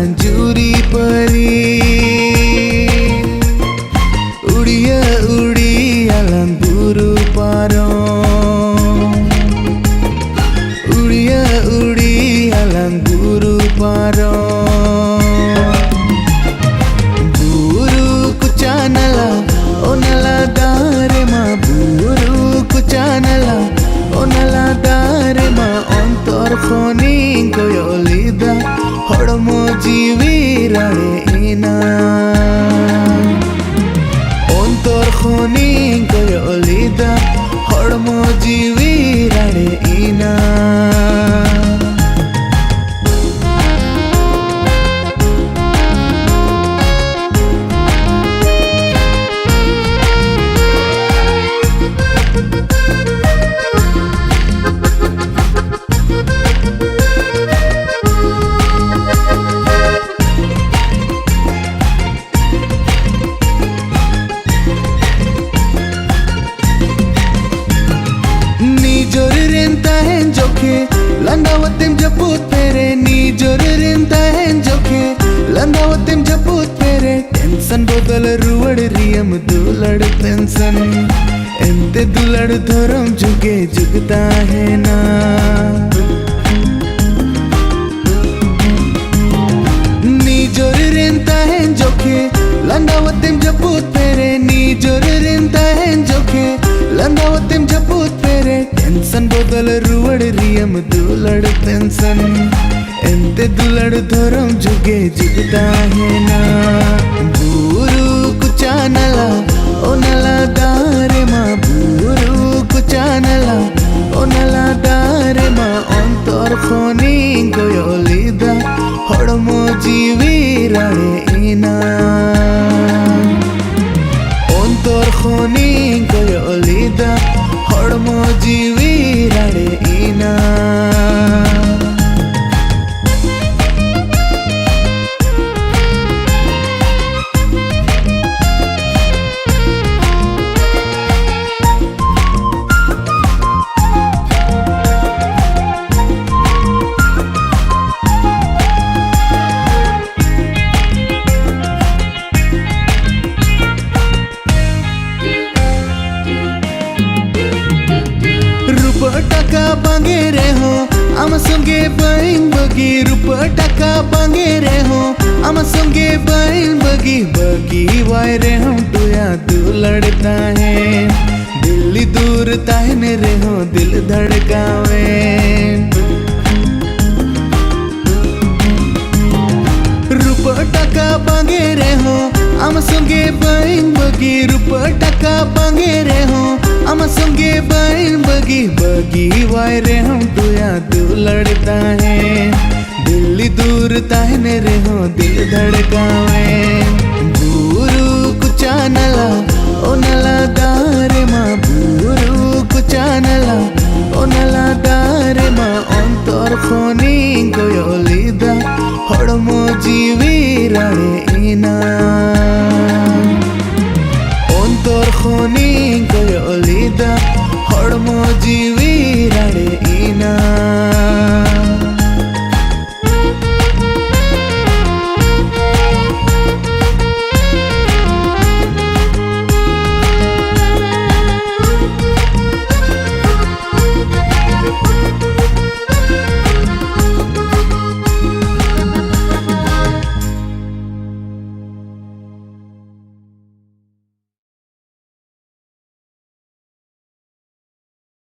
लांजुरी परी उड़िया उड़िया लांगुरु पारो उड़िया उड़िया लांगुरु पारो बुरु कुचानला ओनला दारे मा बुरु कुचानला ओनला दारे मा अंतर खोनी कोयोलिदा हड़मो जीवी राणे इना अंतर खोनी कोयोलिदा हड़मो जीवी राणे इना लंदावतिम जपूत पेरे नी जोरेंताहें जोखे लंदावतिम जपूत पेरे टेंशन बदल रुवड़ रियम दुलड़ टेंशन एंते दुलड़ धरम जुगे जुगता है ना नी जोरेंताहें जोखे लंदावतिम जपूत पेरे नी जोरेंताहें जोखे लंदावतिम जपूत पेरे टेंशन बदल रुवड़ रियम दुलड़ टेंशन एंते दुलड़ धरम जुगे जुगता है ना बुरु कुचानला ओनला दारे मा बुरु कुचानला ओनला दारे मा अंतर खोनी कोयोलिदा हड़मो जीवी राणे इना अंतर खोनी कोयोलिदा हड़मो जीवी राणे इना टका बांगे रे हो आम संगे बइन बगी रूप टका बांगे रे हो आम संगे बइन बगी बगी वाय रे हम तुया दुलड़ता है दिल्ली दूर ताहने रे हो दिल धड़कावे रूप टका बांगे रे हो आम संगे बइन बगी रूप टका बांगे रे हो आम संगे बइन बगी बगी वाय रे हम तुया दुलड़ता है दिल्ली दूर ताहने रे हो दिल धड़कावे बुरु कुचानला ओनला दारे मा बुरु कुचानला ओनला दारे मा अंतर खोनी कोयोलिदा हड़मो जीवी राणे इना अंतर खोनी कोयोलिदा हड़मो जीवी